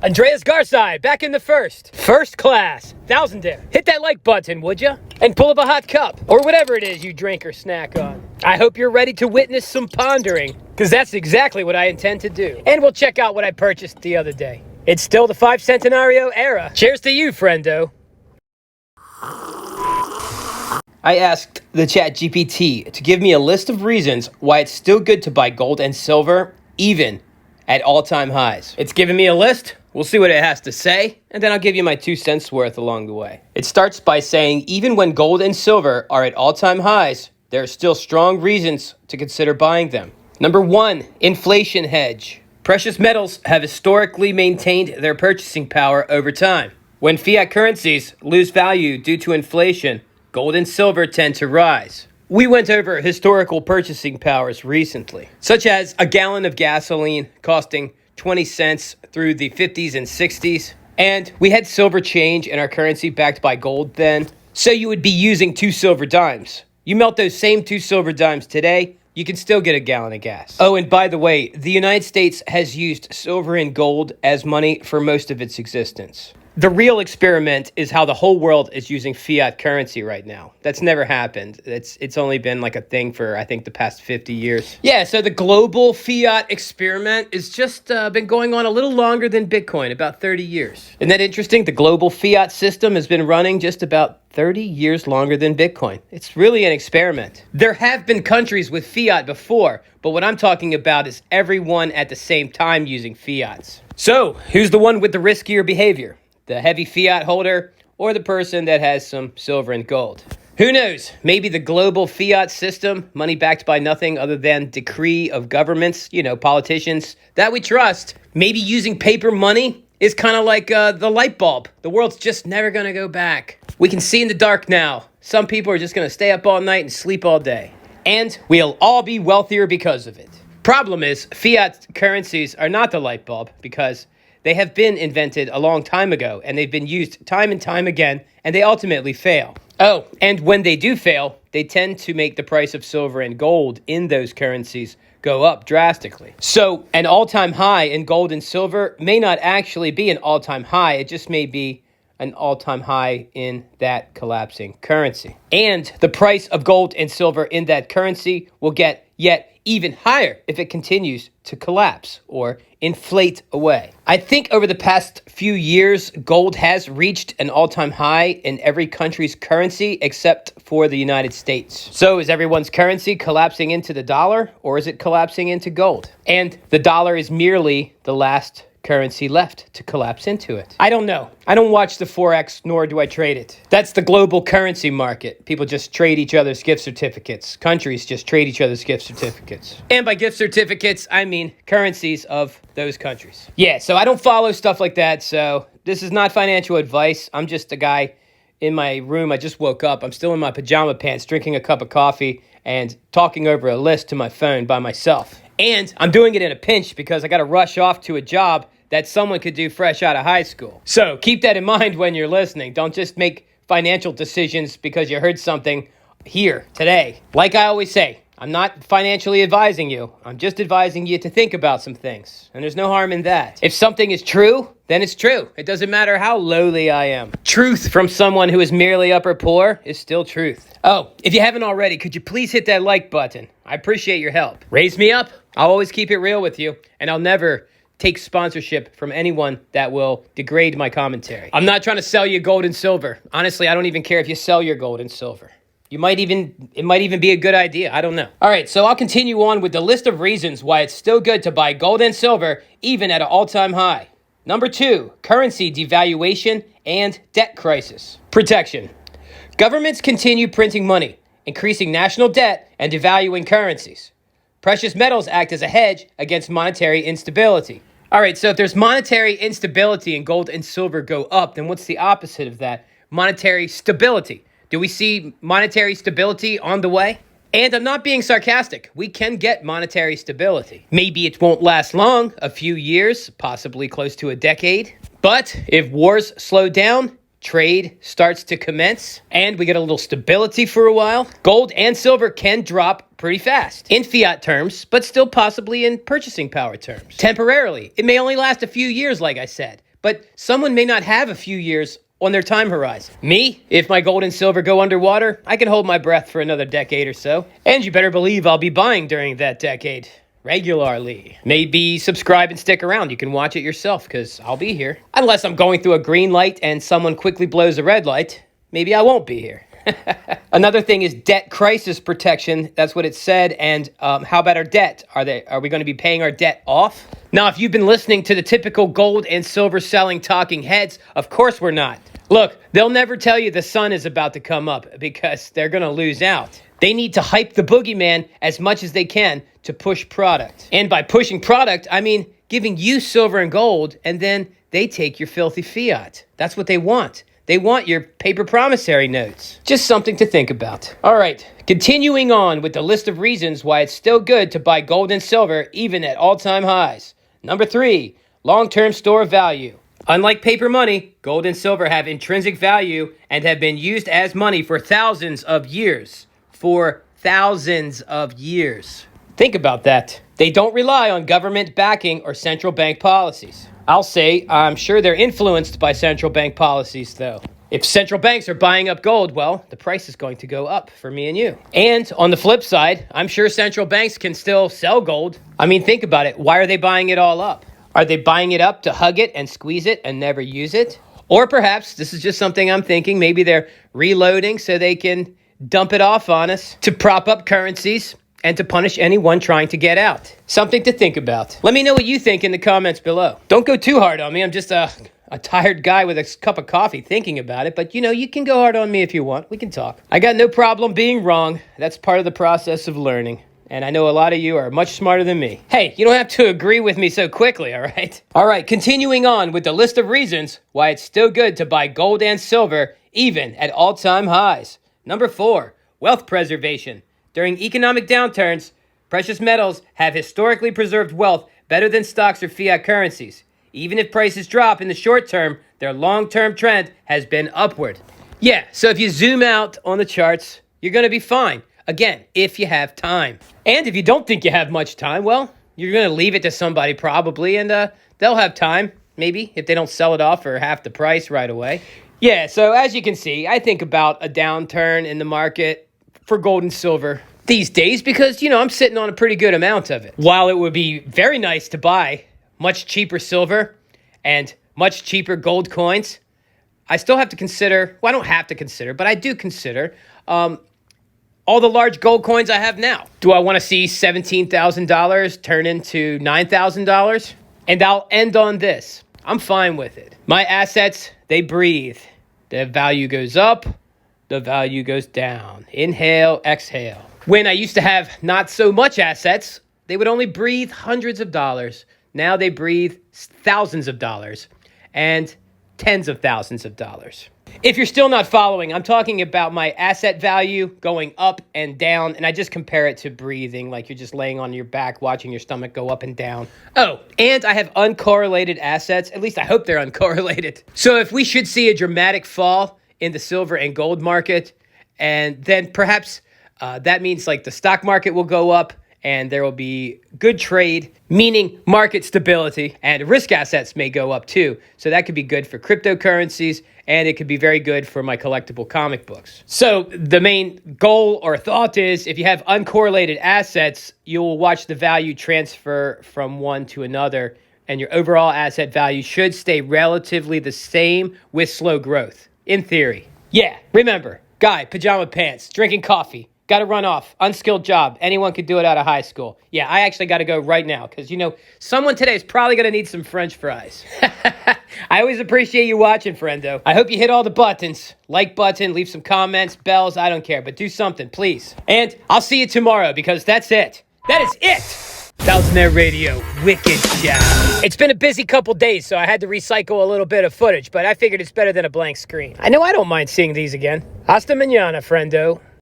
Andreas Garside, back in the first class, thousandaire. Hit that like button, would ya? And pull up a hot cup, or whatever it is you drink or snack on. I hope you're ready to witness some pondering, because that's exactly what I intend to do. And we'll check out what I purchased the other day. It's still the 5 centenario era. Cheers to you, friendo. I asked the ChatGPT to give me a list of reasons why it's still good to buy gold and silver, even at all-time highs. It's giving me a list. We'll see what it has to say, and then I'll give you my 2 cents worth along the way. It starts by saying, even when gold and silver are at all-time highs, there are still strong reasons to consider buying them. Number 1, inflation hedge. Precious metals have historically maintained their purchasing power over time. When fiat currencies lose value due to inflation, gold and silver tend to rise. We went over historical purchasing powers recently, such as a gallon of gasoline costing 20 cents through the 50s and 60s. And we had silver change in our currency backed by gold then. So you would be using 2 silver dimes. You melt those same 2 silver dimes today, you can still get a gallon of gas. Oh, and by the way, the United States has used silver and gold as money for most of its existence. The real experiment is how the whole world is using fiat currency right now. That's never happened. It's only been like a thing for, I think, the past 50 years. Yeah, so the global fiat experiment has just been going on a little longer than Bitcoin, about 30 years. Isn't that interesting? The global fiat system has been running just about 30 years longer than Bitcoin. It's really an experiment. There have been countries with fiat before, but what I'm talking about is everyone at the same time using fiats. So, who's the one with the riskier behavior? The heavy fiat holder, or the person that has some silver and gold? Who knows? Maybe the global fiat system, money backed by nothing other than decree of governments, politicians that we trust. Maybe using paper money is kind of like the light bulb. The world's just never going to go back. We can see in the dark now. Some people are just going to stay up all night and sleep all day. And we'll all be wealthier because of it. Problem is, fiat currencies are not the light bulb because they have been invented a long time ago, and they've been used time and time again, and they ultimately fail. Oh, and when they do fail, they tend to make the price of silver and gold in those currencies go up drastically. So an all-time high in gold and silver may not actually be an all-time high. It just may be an all-time high in that collapsing currency. And the price of gold and silver in that currency will get yet even higher if it continues to collapse or inflate away. I think over the past few years, gold has reached an all-time high in every country's currency except for the United States. So is everyone's currency collapsing into the dollar, or is it collapsing into gold? And the dollar is merely the last currency left to collapse into it. I don't know. I don't watch the Forex, nor do I trade it. That's the global currency market. People just trade each other's gift certificates. Countries just trade each other's gift certificates. And by gift certificates, I mean currencies of those countries. Yeah, so I don't follow stuff like that, so this is not financial advice. I'm just a guy in my room. I just woke up. I'm still in my pajama pants, drinking a cup of coffee and talking over a list to my phone by myself. And I'm doing it in a pinch because I got to rush off to a job that someone could do fresh out of high school. So keep that in mind when you're listening. Don't just make financial decisions because you heard something here today. Like I always say, I'm not financially advising you. I'm just advising you to think about some things. And there's no harm in that. If something is true, then it's true. It doesn't matter how lowly I am. Truth from someone who is merely upper poor is still truth. Oh, if you haven't already, could you please hit that like button? I appreciate your help. Raise me up. I'll always keep it real with you, and I'll never take sponsorship from anyone that will degrade my commentary. I'm not trying to sell you gold and silver. Honestly, I don't even care if you sell your gold and silver. It might even be a good idea. I don't know. All right, so I'll continue on with the list of reasons why it's still good to buy gold and silver, even at an all-time high. Number 2, currency devaluation and debt crisis. Protection. Governments continue printing money, increasing national debt, and devaluing currencies. Precious metals act as a hedge against monetary instability. All right, so if there's monetary instability and gold and silver go up, then what's the opposite of that? Monetary stability. Do we see monetary stability on the way? And I'm not being sarcastic. We can get monetary stability. Maybe it won't last long, a few years, possibly close to a decade. But if wars slow down, trade starts to commence, and we get a little stability for a while, gold and silver can drop pretty fast in fiat terms, but still possibly in purchasing power terms. Temporarily. It may only last a few years, like I said, but someone may not have a few years on their time horizon. Me, if my gold and silver go underwater, I can hold my breath for another decade or so. And you better believe I'll be buying during that decade. Regularly. Maybe subscribe and stick around. You can watch it yourself because I'll be here. Unless I'm going through a green light and someone quickly blows a red light, maybe I won't be here. Another thing is debt crisis protection. That's what it said. And how about our debt? Are we going to be paying our debt off? Now, if you've been listening to the typical gold and silver selling talking heads, of course we're not. Look, they'll never tell you the sun is about to come up because they're going to lose out. They need to hype the boogeyman as much as they can to push product. And by pushing product, I mean giving you silver and gold, and then they take your filthy fiat. That's what they want. They want your paper promissory notes. Just something to think about. All right, continuing on with the list of reasons why it's still good to buy gold and silver even at all-time highs. Number 3, long-term store value. Unlike paper money, gold and silver have intrinsic value and have been used as money for thousands of years. For thousands of years. Think about that. They don't rely on government backing or central bank policies. I'll say I'm sure they're influenced by central bank policies, though. If central banks are buying up gold, well, the price is going to go up for me and you. And on the flip side, I'm sure central banks can still sell gold. I mean, think about it. Why are they buying it all up? Are they buying it up to hug it and squeeze it and never use it? Or perhaps, this is just something I'm thinking, maybe they're reloading so they can dump it off on us to prop up currencies and to punish anyone trying to get out. Something to think about. Let me know what you think in the comments below. Don't go too hard on me. I'm just a tired guy with a cup of coffee thinking about it. But, you can go hard on me if you want. We can talk. I got no problem being wrong. That's part of the process of learning. And I know a lot of you are much smarter than me. Hey, you don't have to agree with me so quickly, all right? All right, continuing on with the list of reasons why it's still good to buy gold and silver even at all-time highs. Number 4, wealth preservation. During economic downturns, precious metals have historically preserved wealth better than stocks or fiat currencies. Even if prices drop in the short term, their long-term trend has been upward. Yeah, so if you zoom out on the charts, you're going to be fine. Again, if you have time. And if you don't think you have much time, well, you're going to leave it to somebody probably, and they'll have time, maybe, if they don't sell it off for half the price right away. Yeah, so as you can see, I think about a downturn in the market for gold and silver these days because, I'm sitting on a pretty good amount of it. While it would be very nice to buy much cheaper silver and much cheaper gold coins, I still have to consider, well, I don't have to consider, but I do consider all the large gold coins I have now. Do I want to see $17,000 turn into $9,000? And I'll end on this. I'm fine with it. My assets, they breathe. The value goes up, the value goes down. Inhale, exhale. When I used to have not so much assets, they would only breathe hundreds of dollars. Now they breathe thousands of dollars and tens of thousands of dollars. If you're still not following, I'm talking about my asset value going up and down, and I just compare it to breathing, like you're just laying on your back, watching your stomach go up and down. Oh, and I have uncorrelated assets. At least I hope they're uncorrelated. So if we should see a dramatic fall in the silver and gold market, and then perhaps that means like the stock market will go up, and there will be good trade, meaning market stability, and risk assets may go up too. So that could be good for cryptocurrencies, and it could be very good for my collectible comic books. So the main goal or thought is if you have uncorrelated assets, you will watch the value transfer from one to another, and your overall asset value should stay relatively the same with slow growth, in theory. Yeah, remember, guy, pajama pants, drinking coffee. Got to run off. Unskilled job. Anyone could do it out of high school. Yeah, I actually got to go right now because, someone today is probably going to need some French fries. I always appreciate you watching, friendo. I hope you hit all the buttons. Like button, leave some comments, bells, I don't care. But do something, please. And I'll see you tomorrow because that's it. That is it. Thousandaire Radio, wicked job. It's been a busy couple days, so I had to recycle a little bit of footage, but I figured it's better than a blank screen. I know I don't mind seeing these again. Hasta mañana, friendo.